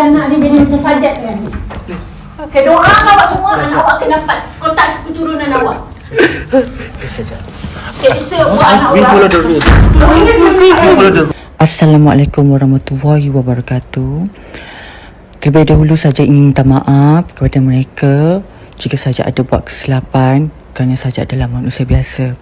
anak dia jadi macam Sajat kan. Saya doakan awak semua, anak awak kena dapat kotak keturunan awak. Seksa buat anak awak. We follow the rules. Assalamualaikum warahmatullahi wabarakatuh. Terlebih dahulu saja ingin minta maaf kepada mereka jika saja ada buat kesilapan kerana saja adalah manusia biasa.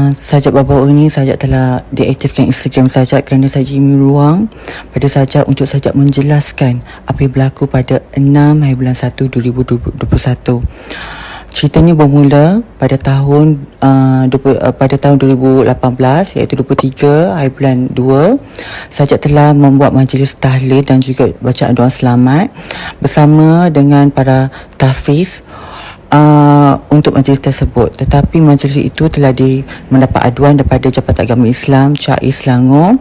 Sajak baru-baru ini Sajak telah deaktifkan Instagram Sajak kerana Sajak ingin ruang pada Sajak untuk Sajak menjelaskan apa yang berlaku pada 6 hari bulan 1 2021. Ceritanya bermula pada tahun 2018 iaitu 23 hari bulan 2. Sajak telah membuat majlis tahlil dan juga bacaan doa selamat bersama dengan para tahfiz untuk majlis tersebut. Tetapi majlis itu telah mendapat aduan daripada Jabatan Agama Islam CAIS Selangor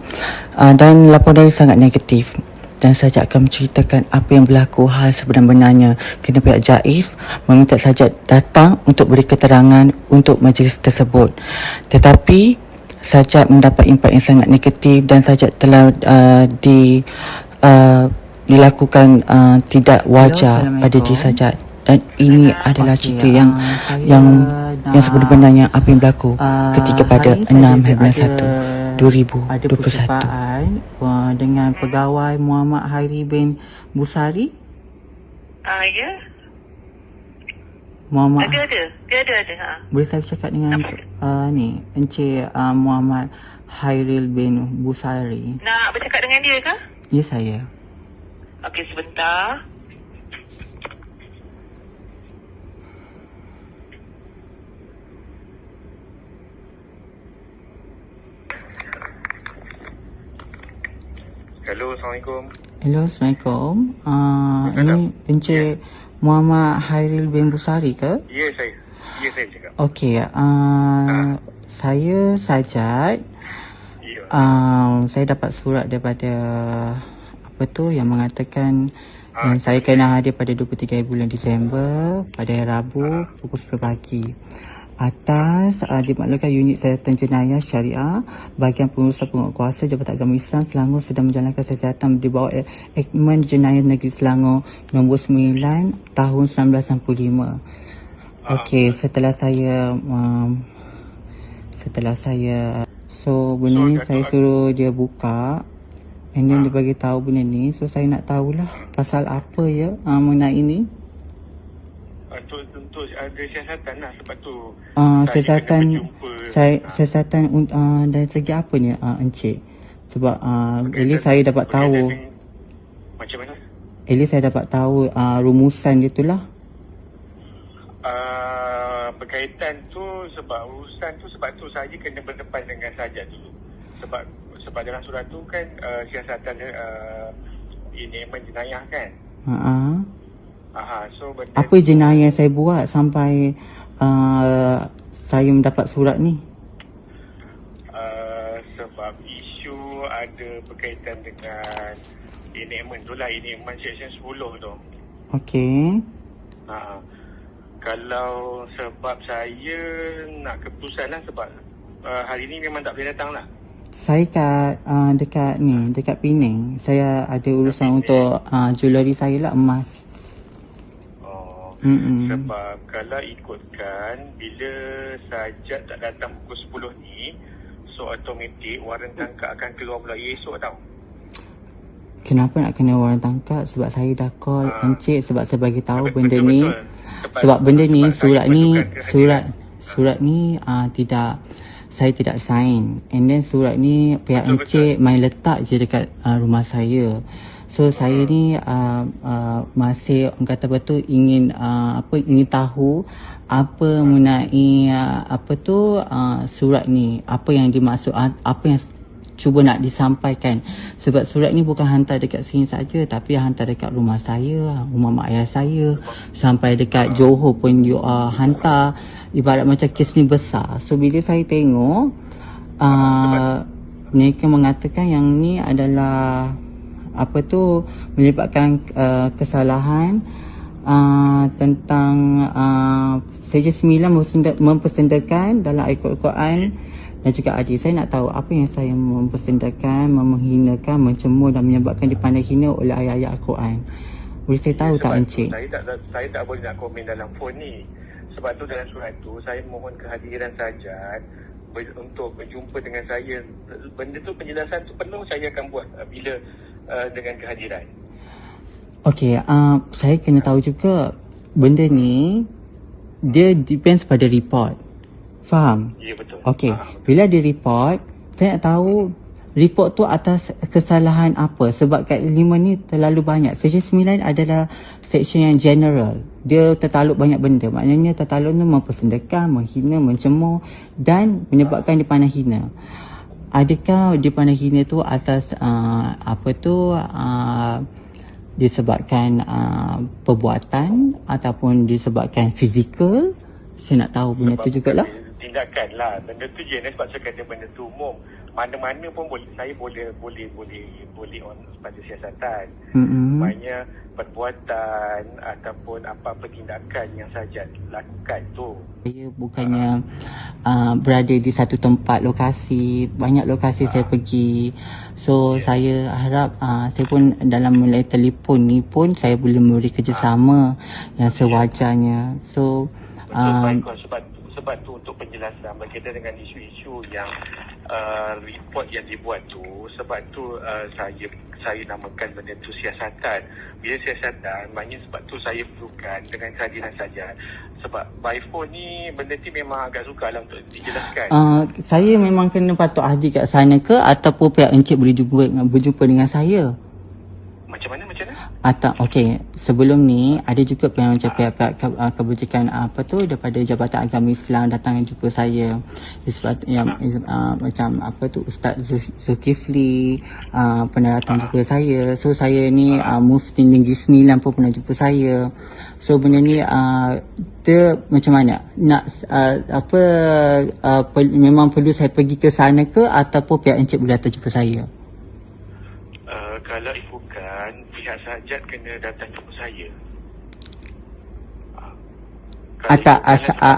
dan laporan sangat negatif. Dan saya akan menceritakan apa yang berlaku hal sebenar-benarnya kerana pihak JAIS meminta Sajak datang untuk beri keterangan untuk majlis tersebut. Tetapi Sajak mendapat impak yang sangat negatif dan Sajak telah dilakukan tidak wajar pada diri Sajak. Dan ini adalah cerita yang sebenar-benarnya apa yang berlaku ketika pada 6 hari bulan 1 2021 dengan pegawai Muhammad Hairi bin Busari. Ya. Muhammad Dia ada. Boleh saya cakap dengan Encik Muhammad Hairil bin Busari? Nak bercakap dengan dia ke? Ya, saya. Okey, sebentar. Hello, Assalamualaikum. Hello, Assalamualaikum. Ini Encik Muhammad Hairil bin Busari ke? Ya, saya. Ya, saya cakap. Okey, saya Sajat. Ya. Saya dapat surat daripada yang mengatakan yang saya kena hadir pada 23 bulan Disember pada hari Rabu pukul 10 pagi. Atas dimaklumkan unit siasatan jenayah syariah bahagian pengurusan penguatkuasa Jabatan Agama Islam Selangor sedang menjalankan siasatan di bawah Akmen Jenayah Negeri Selangor nombor 9 tahun 1965. Okey, setelah saya benda ni saya suruh dia buka and then dia bagi tahu benda ni, so saya nak tahulah pasal apa ya mengenai ini. Untuk ada siasatan lah, sebab tu siasatan dari segi apa ni Encik? Sebab at least saya dapat tahu macam mana? At least saya dapat tahu rumusan dia tu lah. Berkaitan tu sebab urusan tu, sebab tu saja kena berdepan dengan Sajak dulu. Sebab dalam surat tu kan siasatan ini jenayah kan. So apa jenayah yang saya buat sampai saya mendapat surat ni? Sebab isu ada berkaitan dengan enactment tu lah, enactment section 10 tu. Okey. Kalau sebab saya nak keputusan lah, sebab hari ni memang tak boleh datang lah. Saya dekat Penang. Saya ada urusan untuk jewellery saya lah, emas. Sebab kalau ikutkan bila Sajak tak datang pukul 10 ni, so automatik waran tangkap akan keluar pula esok tau. Kenapa nak kena waran tangkap? Sebab saya dah call Encik sebab saya bagi tahu benda ni. Sebab benda ni surat ni tidak, saya tidak sign. And then surat ni pihak Encik main letak je dekat rumah saya. So saya ni masih kata betul ingin ingin tahu apa mengenai surat ni, apa yang dimaksud, apa yang cuba nak disampaikan. Sebab surat ni bukan hantar dekat sini saja, tapi hantar dekat rumah saya, rumah mak ayah saya, sampai dekat Johor pun hantar. Ibarat macam kes ni besar. So bila saya tengok mereka mengatakan yang ni adalah menyebabkan kesalahan tentang Seja 9 mempersendakan dalam Al-Quran dan juga adik. Saya nak tahu apa yang saya mempersendakan, menghinakan, mencemooh dan menyebabkan dipandang hina oleh ayat-ayat Al-Quran. Boleh saya tahu tak Sebab tu Encik? saya tak boleh nak komen dalam phone ni. Sebab tu dalam surat tu saya mohon kehadiran Sajat untuk berjumpa dengan saya. Benda tu, penjelasan tu penuh saya akan buat bila dengan kehadiran. Okey, saya kena tahu juga benda ni dia depends pada report. Faham? Ya, betul. Okey, bila dia report, saya nak tahu report tu atas kesalahan apa. Sebab kat 5 ni terlalu banyak. Section 9 adalah section yang general. Dia tertaluk banyak benda. Maknanya tertaluk tu mempersendakan, menghina, mencemooh dan menyebabkan dipandang hina. Adakah dipandang hina tu atas disebabkan perbuatan ataupun disebabkan fizikal? Saya nak tahu benda tu jugalah. Tindakan lah. Benda tu jenis sebab saya kata benda tu umum. Mana-mana pun boleh, saya boleh on pada siasatan. Maknanya perbuatan ataupun apa-apa tindakan yang Sajat lakukan tu. Saya bukannya berada di satu tempat lokasi, banyak lokasi saya pergi. So saya harap saya pun dalam melalui telefon ni pun saya boleh memberi kerjasama yang sewajarnya. So sebab tu untuk penjelasan berkaitan dengan isu-isu yang report yang dibuat tu, sebab tu saya namakan benda tu siasatan. Bila siasatan, maknanya sebab tu saya perlukan dengan kehadiran saja. Sebab by phone ni benda ni memang agak sukar lah untuk dijelaskan. Saya memang kena patut hadir kat sana ke ataupun pihak Encik boleh berjumpa dengan saya? Macam mana? Okey, sebelum ni ada juga macam pihak-pihak kebajikan daripada Jabatan Agama Islam datang jumpa saya. Macam Ustaz Zulkifli pernah datang jumpa saya. So saya ni Mufti Negeri Sembilan pun pernah jumpa saya. So benda ni dia macam mana? Memang perlu saya pergi ke sana ke ataupun pihak Encik boleh datang jumpa saya? Kalau bukan, pihak Sajat kena datang jumpa saya.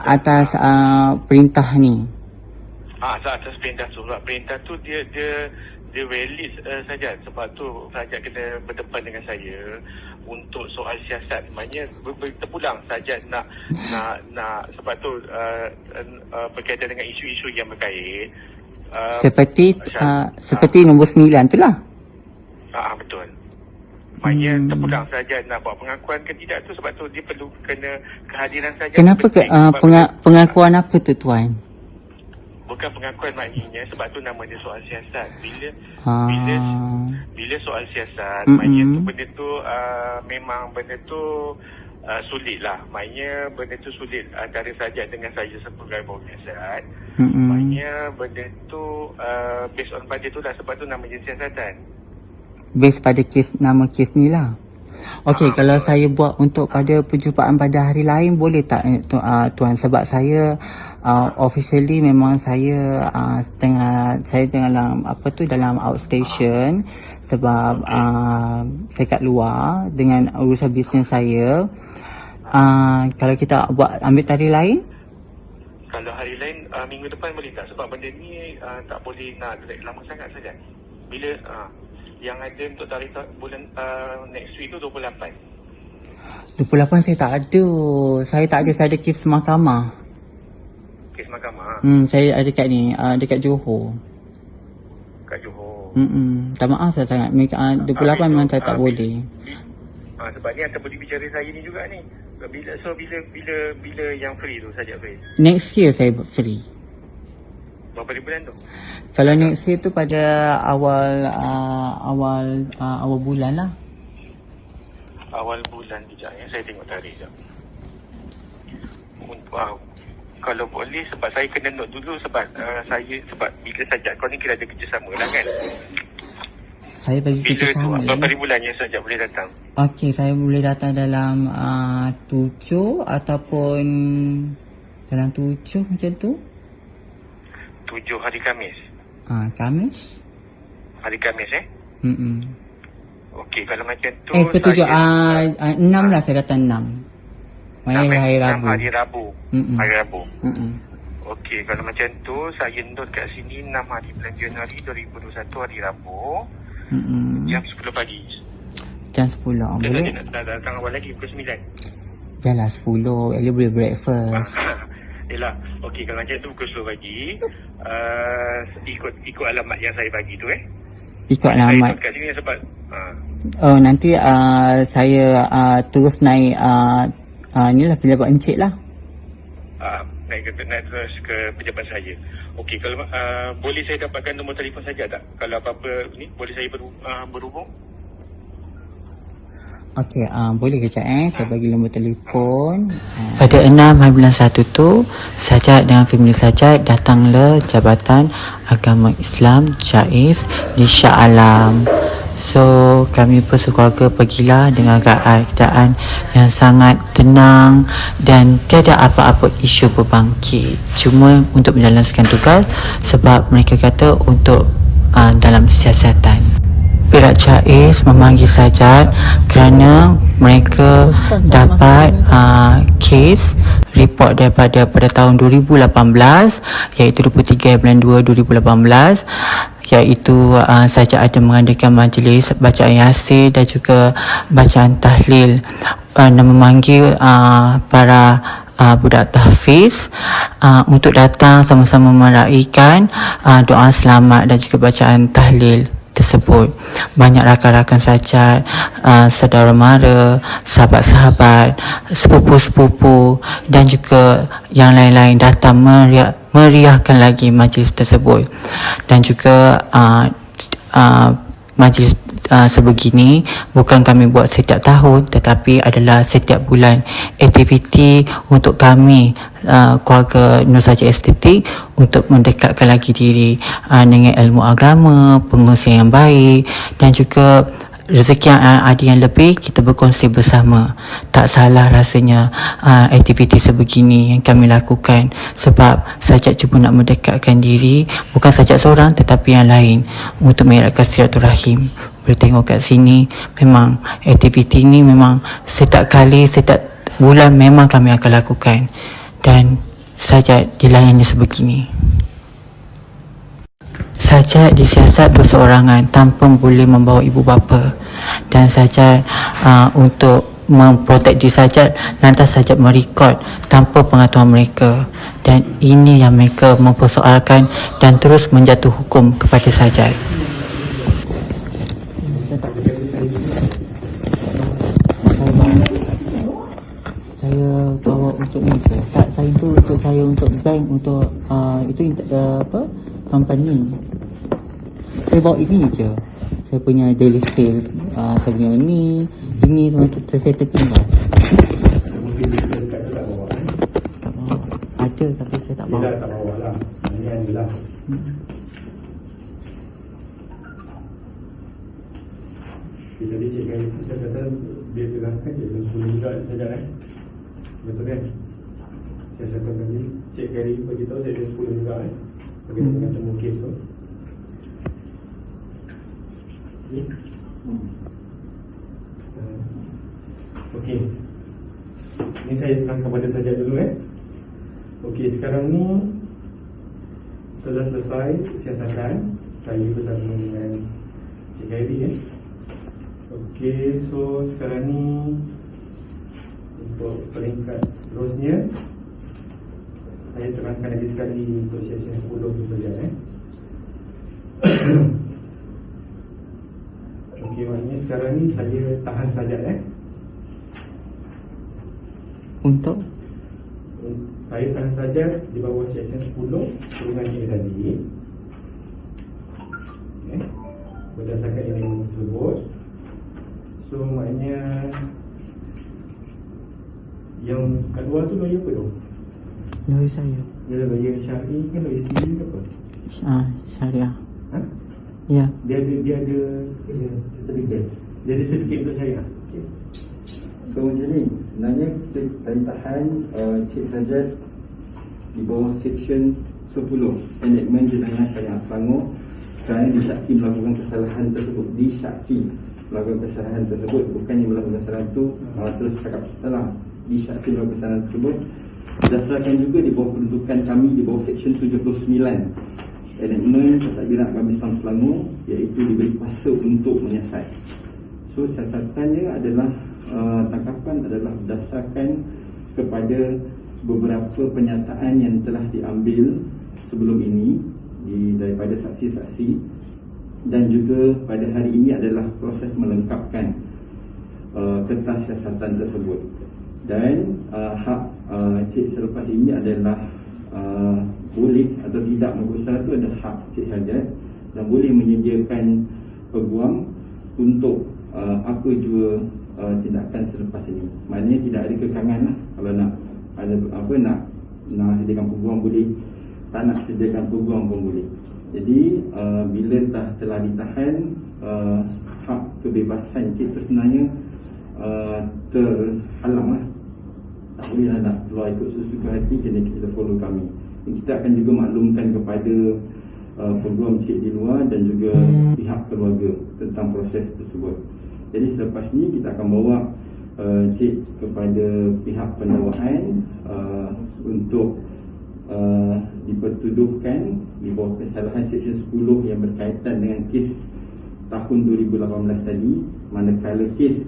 Atas perintah ni. Atas perintah tu. Perintah tu dia valid Sajat. Sebab tu Sajat kena berdepan dengan saya untuk soal siasat. Maknanya terpulang Sajat nak sebab tu berkaitan dengan isu-isu yang berkait. Seperti nombor 9 tu lah. Betul. Maknanya terpulang saja nak buat pengakuan ke tidak tu, sebab tu dia perlu kena kehadiran saja. Kenapa pengakuan apa tu tuan? Bukan pengakuan maknanya, sebab tu nama dia soal siasat. Bila soal siasat, maknanya tu benda tu memang benda tu sulit lah. Maknanya benda tu sulit antara Sajat dengan saya sebagai penyiasat. Maknanya benda tu based on pada tu lah, sebab tu nama dia siasatan. Base pada nama kes ni lah. Okey, kalau saya buat untuk pada perjumpaan pada hari lain boleh tak tuan? Sebab saya officially memang saya tengah dalam outstation sebab saya kat luar dengan urusan bisnes saya. Kalau kita ambil tarikh lain? Kalau hari lain minggu depan boleh tak? Sebab benda ni tak boleh nak lama sangat saja. Bila yang ada untuk tarikh bulan next week tu 28. 28 saya tak ada. Saya ada kes mahkamah. Kes mahkamah? Saya ada kat ni, dekat Johor. Kat Johor? Tak maaf saya sangat. 28 memang saya tak boleh. Sebab ni akan boleh bicara saya ni juga ni. Bila yang free tu saja free? Next year saya free. Berapa bulan tu? Kalau next year tu pada awal bulan lah. Awal bulan sekejap ya. Saya tengok tarikh sekejap. Kalau boleh, sebab saya kena note dulu sebab sebab bila saja kau ni kira ada kerjasama lah kan. Saya bagi kerjasama lah. Berapa bulan yang saja boleh datang? Okey, saya boleh datang dalam 7 ataupun dalam 7 macam tu. 7 hari Khamis. Khamis? Hari Khamis Okey, kalau macam tu ke-7 6 lah saya datang 6. Hari Rabu. Hari Rabu. Hari Rabu. Okey, kalau macam tu saya note kat sini 6 hari bulan Januari 2021 hari Rabu. Jam 10 pagi. Jam 10 boleh? Dah datang awal lagi pukul 9. Yalah 10, Ellie boleh breakfast. Yelah, okey kalau macam tu pukul 10 pagi. Ikut alamat yang saya bagi tu Ikut Saya alamat. note kat sini sebab Oh nanti saya terus naik ni lah pejabat encik lah. naik terus ke pejabat saya. Okey, kalau boleh saya dapatkan nombor telefon saja tak? Kalau apa-apa ni boleh saya berhubung? Okey, boleh kejap saya bagi nombor telefon. Pada 6 hari bulan 1 tu, Sajat dengan family Sajat datanglah Jabatan Agama Islam JAIS di Shah Alam. So, kami pun sekeluarga pergilah dengan keadaan yang sangat tenang dan tiada apa-apa isu berbangkit. Cuma untuk menjalankan tugas sebab mereka kata untuk dalam siasatan. Pihak JAIS memanggil Sajat kerana mereka dapat kes report daripada pada tahun 2018 iaitu 23 bulan 2 2018 iaitu Sajat ada mengadakan majlis bacaan Yasin dan juga bacaan tahlil dan memanggil para budak tahfiz untuk datang sama-sama meraihkan doa selamat dan juga bacaan tahlil tersebut. Banyak rakan-rakan Sajat, saudara mara, sahabat-sahabat, sepupu-sepupu dan juga yang lain-lain datang meriahkan lagi majlis tersebut. Dan juga majlis sebegini bukan kami buat setiap tahun tetapi adalah setiap bulan, aktiviti untuk kami keluarga Nur Sajat Estetik untuk mendekatkan lagi diri dengan ilmu agama, pengurusan yang baik dan juga rezeki yang ada yang lebih kita berkongsi bersama. Tak salah rasanya aktiviti sebegini yang kami lakukan sebab Sajat cuba nak mendekatkan diri bukan Sajat seorang tetapi yang lain untuk mengeratkan silaturahim. Boleh tengok kat sini memang aktiviti ni memang setiap bulan memang kami akan lakukan dan Sajat dilayani sebegini. Sajat disiasat berseorangan tanpa boleh membawa ibu bapa dan Sajat untuk memprotek diri Sajat lantas Sajat merekod tanpa pengetahuan mereka dan ini yang mereka mempersoalkan dan terus menjatuh hukum kepada Sajat. Saya bawa untuk ni ke? Tak, saya tu untuk saya untuk bank untuk itu apa? Company. Saya bawa ini je. Saya punya daily sales. Saya punya ini semua saya tertinggal. Tak bawa. Ada tapi saya tak bawa. Tak bawa lah. Ini adalah. Jadi Cik Gary saya kata dia terangkan Cik Gary 10 juga saja betul kan? Saya kata tadi Cik Gary beritahu saya 10 juga berkaitan dengan semua kes tu. Okey. Ini saya terangkan kepada saja dulu Okey, sekarang ni setelah selesai siasatan saya bersama dengan Cik Gary Okey, so sekarang ni untuk peringkat seterusnya saya terangkan lagi sekali untuk sesi 10 tu saja Okey, maknanya sekarang ni saya tahan saja Untuk saya tahan saja di bawah sesi 10 dengan ini tadi berdasarkan ilmu tersebut. So maknanya yang kat luar tu lawyer apa tu? lawyer saya. Dia lawyer syar'i ke lawyer sendiri ke apa? Syariah. Ha? Ya. Dia ada sertifikat. Dia ada sertifikat untuk syariah. Okay. So macam ni, sebenarnya kita tadi tahan Cik Sajat di bawah section 10 enactment jenayah syariah Selangor kerana disyaki melakukan kesalahan tersebut. Disyaki melakukan kesalahan tersebut, bukannya melakukan kesalahan tu terus cakap salah. Disyaki melakukan kesalahan tersebut Berdasarkan juga di bawah kedudukan kami di bawah Seksyen 79 Enakmen Pentadbiran Agama Islam Selangor, iaitu diberi kuasa untuk menyiasat. So siasatannya adalah tangkapan adalah berdasarkan kepada beberapa pernyataan yang telah diambil sebelum ini daripada saksi-saksi, dan juga pada hari ini adalah proses melengkapkan kertas siasatan tersebut. Dan hak Cik selepas ini adalah boleh atau tidak mengusaha itu adalah hak Cik Sajat, dan boleh menyediakan peguam untuk apa jua tindakan selepas ini. Maknanya tidak ada kekangan lah. Kalau nak ada apa nak sediakan peguam boleh, tak nak sediakan peguam pun boleh. Jadi bila telah ditahan, hak kebebasan Cik itu sebenarnya terhalang lah. Tak boleh lah nak keluar ikut sesuka hati, kena kita follow kami. Kita akan juga maklumkan kepada peguam Cik di luar dan juga pihak keluarga tentang proses tersebut. Jadi selepas ni kita akan bawa Cik kepada pihak pendakwaan untuk dipertuduhkan di bawah kesalahan Seksyen 10 yang berkaitan dengan kes tahun 2018 tadi, manakala kes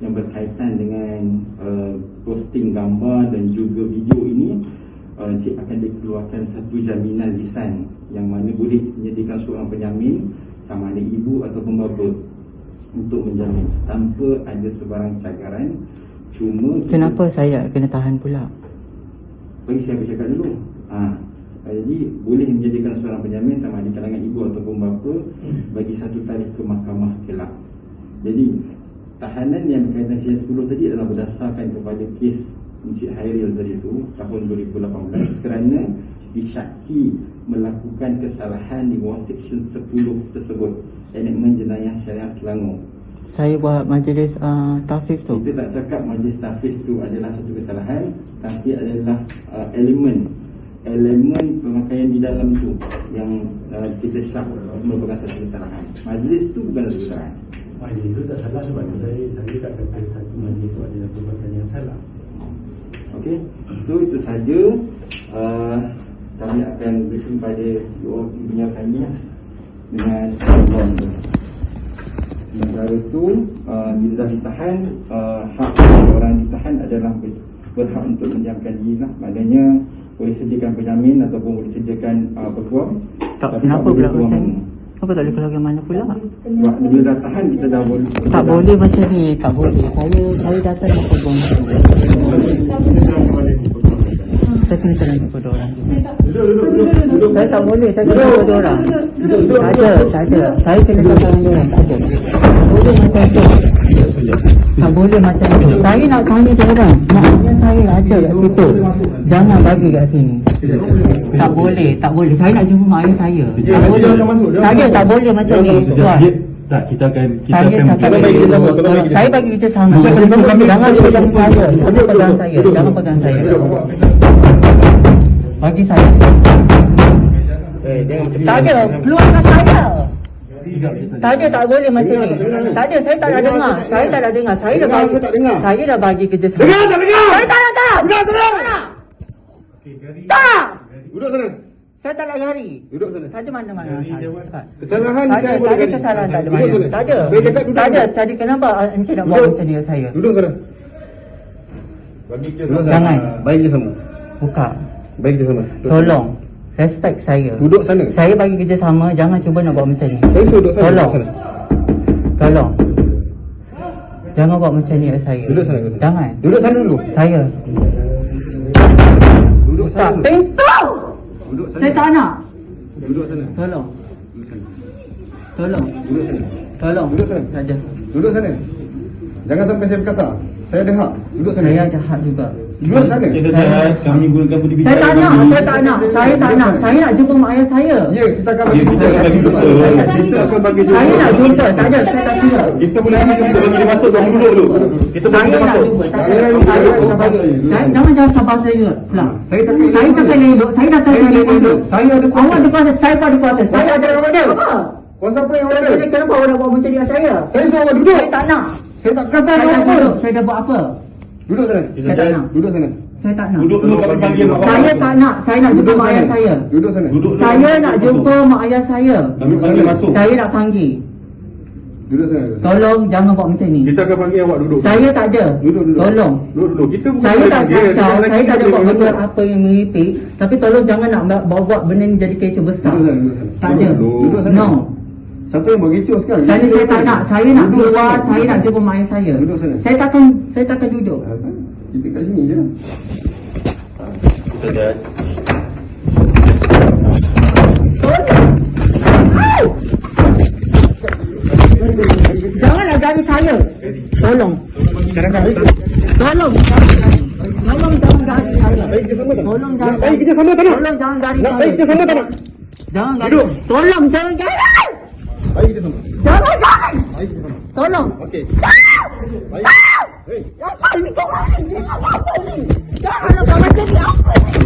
yang berkaitan dengan posting gambar dan juga video ini, Cik akan dikeluarkan satu jaminan lisan yang mana boleh menyediakan seorang penjamin, sama ada ibu ataupun bapa, untuk menjamin tanpa ada sebarang cagaran. Cuma Kenapa saya kena tahan pula? bagi saya bercakap dulu. Jadi boleh menjadikan seorang penjamin sama ada kalangan ibu ataupun bapa bagi satu tarikh ke mahkamah kelak. Jadi tahanan yang berkaitan Seksyen 10 tadi adalah berdasarkan kepada kes Encik Hairil tadi itu tahun 2018 kerana disyaki melakukan kesalahan di bawah Seksyen 10 tersebut, Enakmen Jenayah Syariah Selangor. Saya buat majlis tahfiz tu. Kita tak cakap majlis tahfiz tu adalah satu kesalahan, tapi adalah elemen pemakaian di dalam tu yang kita syak merupakan satu kesalahan. Majlis tu bukan satu kesalahan. Majlis itu tak salah sebab saya tak kata satu majlis itu adalah perbuatan yang salah. Okey, so itu saja. Kami akan berikan pada punya kami dengan peguam tu. Sementara itu bila dah ditahan, hak orang ditahan adalah berhak untuk mendiamkan diri lah. Maknanya boleh sediakan penjamin ataupun boleh sediakan peguam. Kenapa pula macam ni? Kenapa tak boleh keluar ke mana pula? Sebab bila dah tahan kita dah boleh. Tak boleh macam ni, tak boleh. Saya datang ke peguam tu. Saya kena jalan kepada orang juga. Saya tak boleh, saya kena kepada orang. Tak ada. Saya kena jalan dengan orang, tak ada. Boleh macam tu. Tak boleh macam tu. Saya nak tanya dia orang. Maknanya saya ada kat situ. Jangan bagi kat sini. Tak boleh. Saya nak jumpa mak ayah saya. Tak boleh. Tak boleh macam ni. Tuan. Tak, kita akan bagi sama. Saya bagi kerja sama. Jangan pegang saya. Jangan pegang saya. Bagi saya. Tak ada, keluarkan saya. Tak ada, tak boleh macam ni. Tak ada, saya tak nak dengar. Saya dah bagi kerja sama. Dengar. Saya tak nak. Tak. Duduk sana. Saya tak nak lari. Duduk sana. Tak ada mana-mana. Kesalahan Tak ada kesalahan, tak ada mana. Tak ada. Saya cakap duduk. Tak ada. Tadi kenapa Encik nak buat macam ni dengan saya? Duduk sana. Jangan. Baik je sama. Buka. Baik je sama. Tolong. Respect saya. Duduk sana. Saya bagi kerja sama, jangan cuba nak buat macam ni. Saya suruh duduk sana. Tolong. Jangan buat macam ni dengan saya. Duduk sana. Jangan. Duduk sana dulu. Saya. Duduk sana. Tak. Pintu! Duduk sana. Saya tak nak. Duduk sana. Tolong. Duduk sana. Tolong. Duduk sana. Tolong. Duduk sana. Tak ada. Duduk sana. Jangan sampai saya berkasar. Saya ada hak. Duduk sana. Saya ada hak juga. Duduk sana. Kami gunakan budi Saya bicara. tak nak. Saya tak nak. Saya nak jumpa mak ayah saya. Ya, kita akan bagi kita akan bagi jumpa. Kita akan bagi jumpa. Saya nak jumpa. Tak ada. Saya tak kira. Kita boleh ambil jumpa bagi dia masuk. Kamu duduk dulu. Kita boleh Saya nak masuk. jumpa. Jangan sabar saya. Saya cakap ni duduk. Saya datang Saya dari ada kuasa. Saya ada kuasa. Awak ada kuasa. Saya pun ada kuasa. Saya ada kuasa. Apa? Kuasa apa yang awak ada? Kenapa awak nak buat macam ni dengan saya? Saya suruh duduk. Saya tak nak. Saya tak kasar Saya dah awak pun. duduk. Saya dah buat apa? Duduk sana. Saya tak nak. Duduk sana. Saya tak nak. Duduk kat panggilan mak bapak. Saya tak nak. Saya nak jumpa mak ayah saya. Duduk sana. Saya nak jumpa mak ayah saya. Kami panggil masuk. Saya nak panggil. Duduk sana. Tolong jangan buat macam ni. Kita akan panggil awak duduk. Saya tak ada. Duduk. Tolong. Duduk. Kita bukan Saya tak panggil. kacau. Kita Saya tak ada boleh buat benda masuk. apa yang meripik. Tapi tolong jangan nak bawa benda ni jadi kecoh besar. Duduk sana. Tak ada. Duduk sana. No. Siapa yang buat kecoh sekarang? Saya tak nak. Saya nak Duduk keluar. sana. Saya nak jumpa mak ayah saya. Duduk sana. Saya takkan duduk. Kita kat sini je. Sejak Janganlah gari saya. Tolong. Tolong jangan gari saya. Tolong jangan. Baik, kita sama tak nak? Tolong jangan gari Nak saya. baik kita sama tak nak? Jangan gari. Duduk. Tolong jangan gari. Baik kita sama. Jangan gari. Baik kita sama. Tolong. Okey. Baik. Hei. Apa ini kau ini? Apa ini? Janganlah kau macam ni. Apa ini?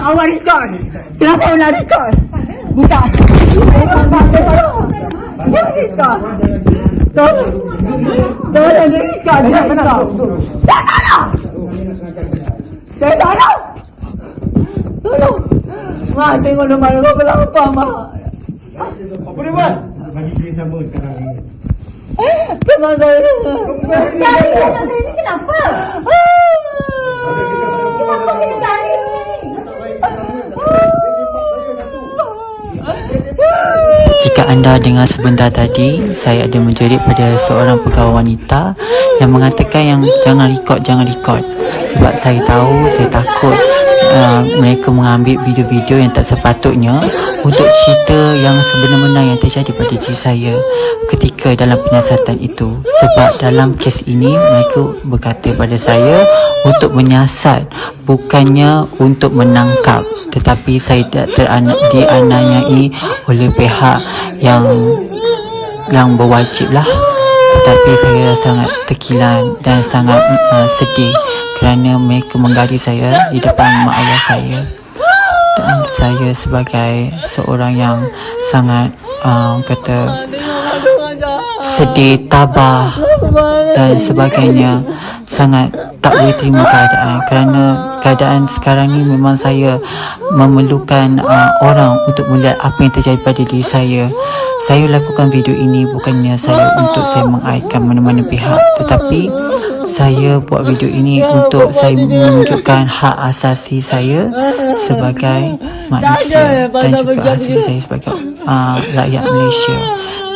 Awak record. Kenapa awak nak record? Buka. Dia record. Tolong dia record. Dia record. Tak nak. Saya tak nak. Tolong. Mak tengok lemah kau kenapa mak? Apa dia buat? Bagi dia sama sekarang ni. Teman saya. Dari ini kenapa? Kenapa kena tarik ni? Jika anda dengar sebentar tadi, saya ada menjerit pada seorang pegawai wanita yang mengatakan yang jangan record. Sebab saya tahu, saya takut mereka mengambil video-video yang tak sepatutnya untuk cerita yang sebenar-benar yang terjadi pada diri saya ketika dalam penyiasatan itu. Sebab dalam kes ini mereka berkata pada saya untuk menyiasat, bukannya untuk menangkap, tetapi saya dianiayai oleh pihak yang berwajib lah. Tetapi saya sangat terkilan dan sangat sedih kerana mereka menggaris saya di depan mak ayah saya. Dan saya sebagai seorang yang sangat sedih, tabah dan sebagainya, sangat tak boleh terima keadaan, kerana keadaan sekarang ni memang saya memerlukan orang untuk melihat apa yang terjadi pada diri saya. Saya lakukan video ini bukannya untuk saya mengaitkan mana-mana pihak, tetapi saya buat video ini untuk saya menunjukkan hak asasi saya sebagai manusia dan juga asasi saya sebagai rakyat Malaysia.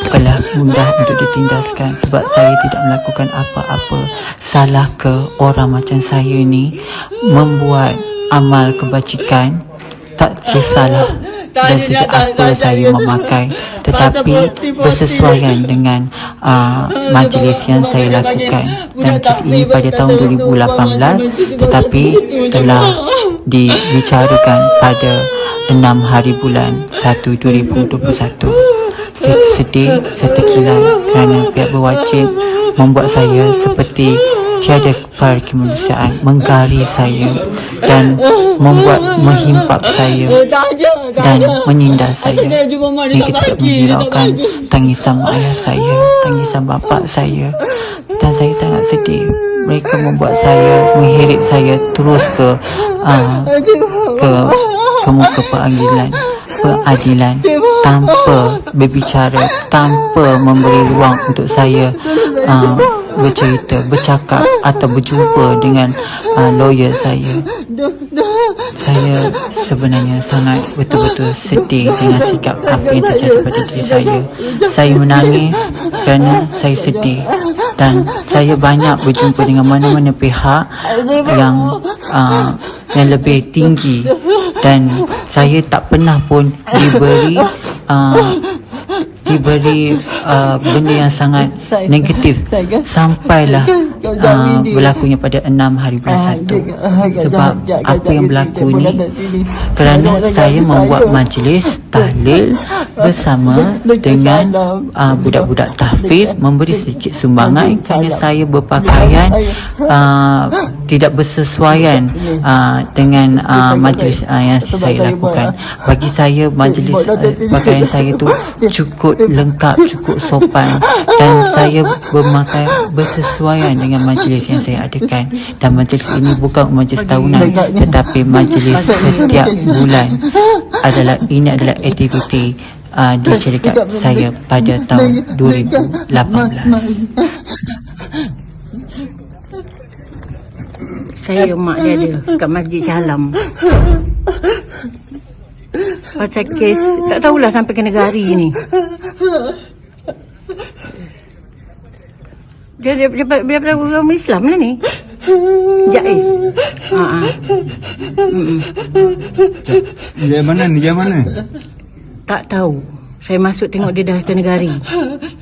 Bukanlah mudah untuk ditindaskan sebab saya tidak melakukan apa-apa. Salah ke orang macam saya ni membuat amal kebajikan? Tak kisahlah dan sejak apa saya memakai, tetapi bersesuaian dengan majlis yang saya lakukan. Dan kes ini pada tahun 2018 tetapi telah dibicarakan pada 6 hari bulan 1 2021. Saya sedih, saya terkilan kerana pihak berwajib membuat saya seperti tiada kemanusiaan menggaris saya dan menghimpap saya dan menindas saya hingga tidak menghiraukan tangisan ayah saya, tangisan bapa saya, dan saya sangat sedih. Mereka membuat saya, mengheret saya terus ke muka pengadilan tanpa berbicara, tanpa memberi ruang untuk saya bercerita, bercakap atau berjumpa dengan lawyer saya. Saya sebenarnya sangat betul-betul sedih dengan sikap apa yang terjadi pada diri saya. Saya menangis kerana saya sedih dan saya banyak berjumpa dengan mana-mana pihak yang lebih tinggi dan saya tak pernah pun diberi benda yang sangat negatif sampailah berlakunya pada 6 hari bulan 1. Sebab apa yang berlaku ni kerana saya membuat majlis tahlil bersama dengan budak-budak tahfiz, memberi sedikit sumbangan kerana saya berpakaian tidak bersesuaian dengan majlis yang saya lakukan. Bagi saya majlis pakaian saya tu cukup lengkap, cukup sopan dan saya bersesuaian dengan majlis yang saya adakan. Dan majlis ini bukan majlis tahunan tetapi majlis setiap bulan. Ini adalah aktiviti di syarikat saya pada tahun 2018. Saya mak dia ada kat Masjid Syalam. Pasal kes, tak tahulah sampai ke negara ni. Dia daripada agama Islam lah ni. Jais. Dia mana? Dia mana? Tak tahu. Saya masuk tengok dia dah ke negari.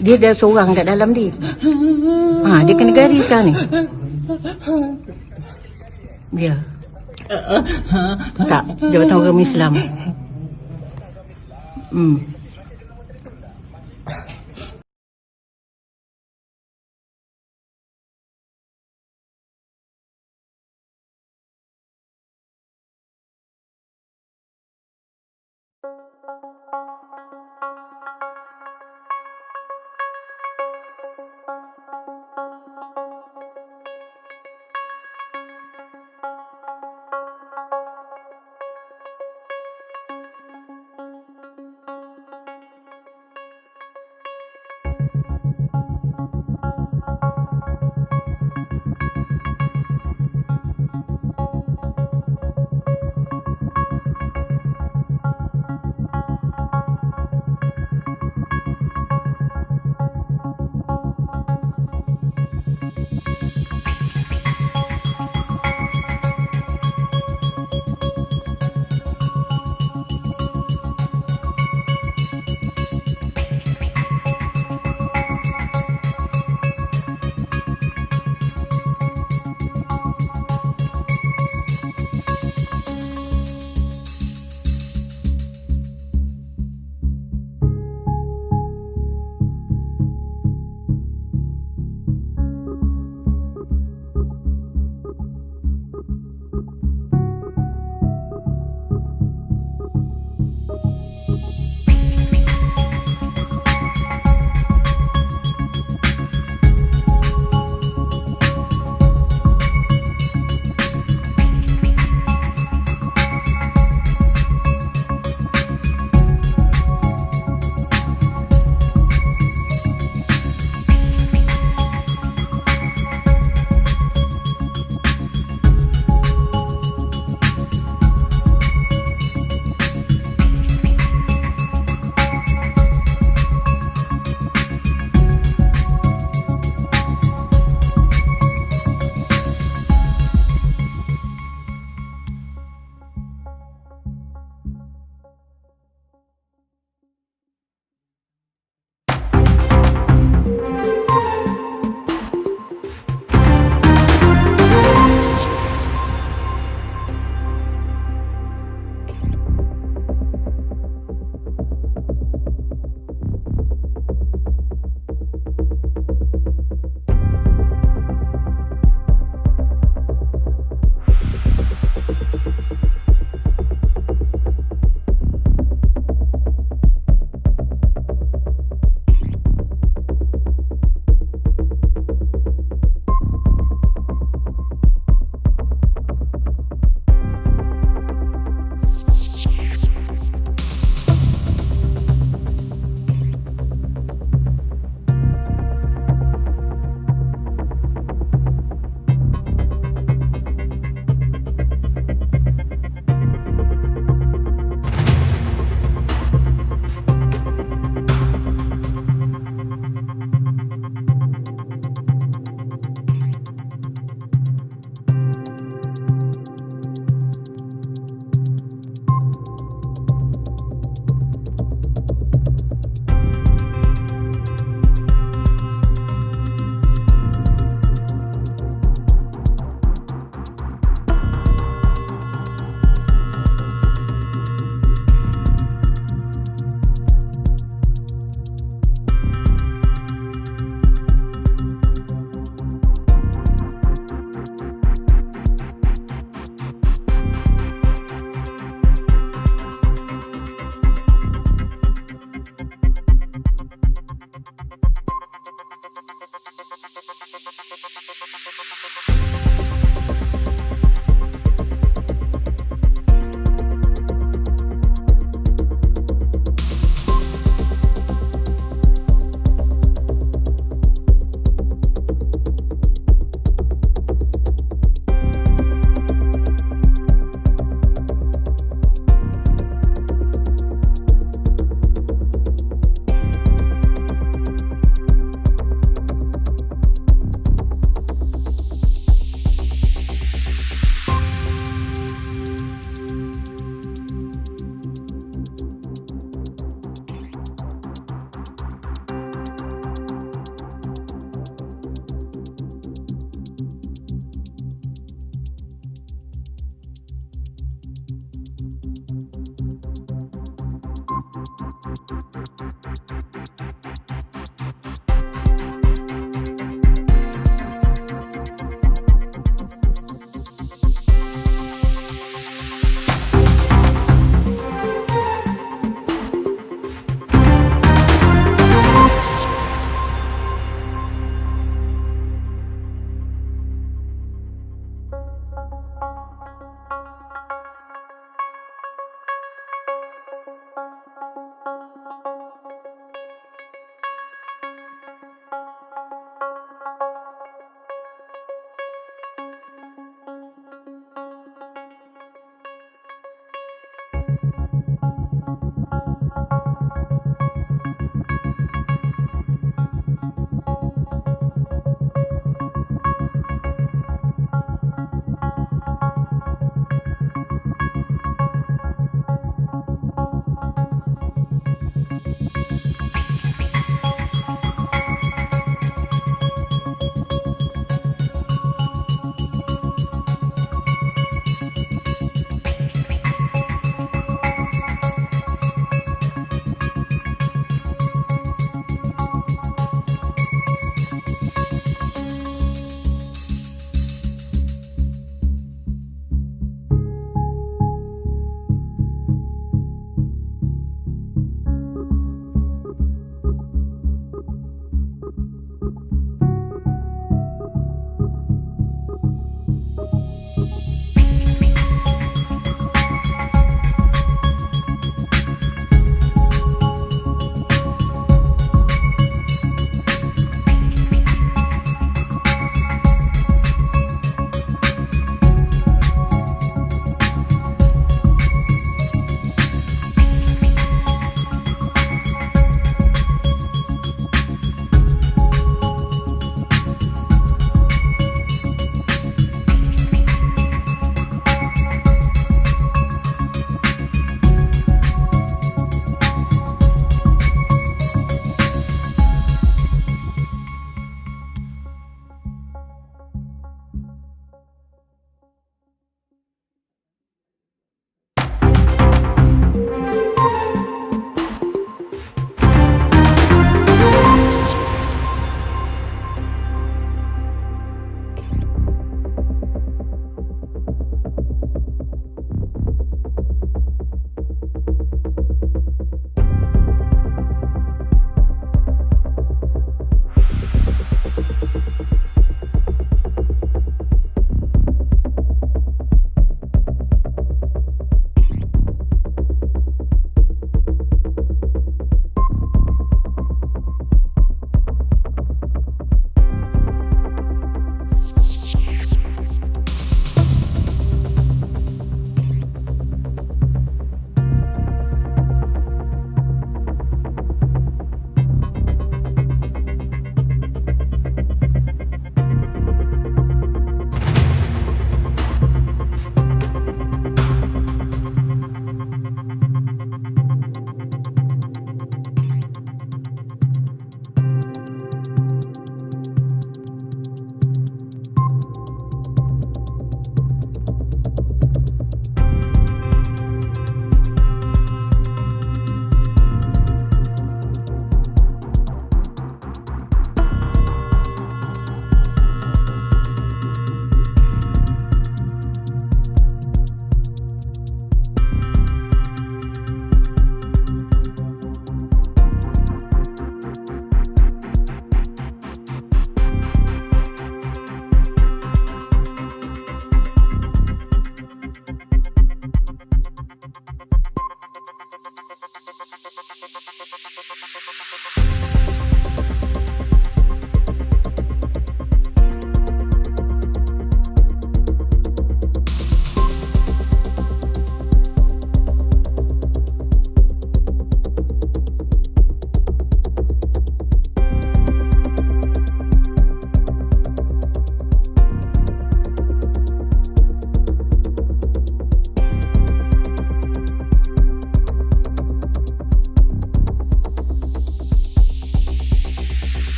Dia dah seorang kat dalam dia. Dia ke negari sekarang ni. Dia. Tak, dia bertanggung agama Islam.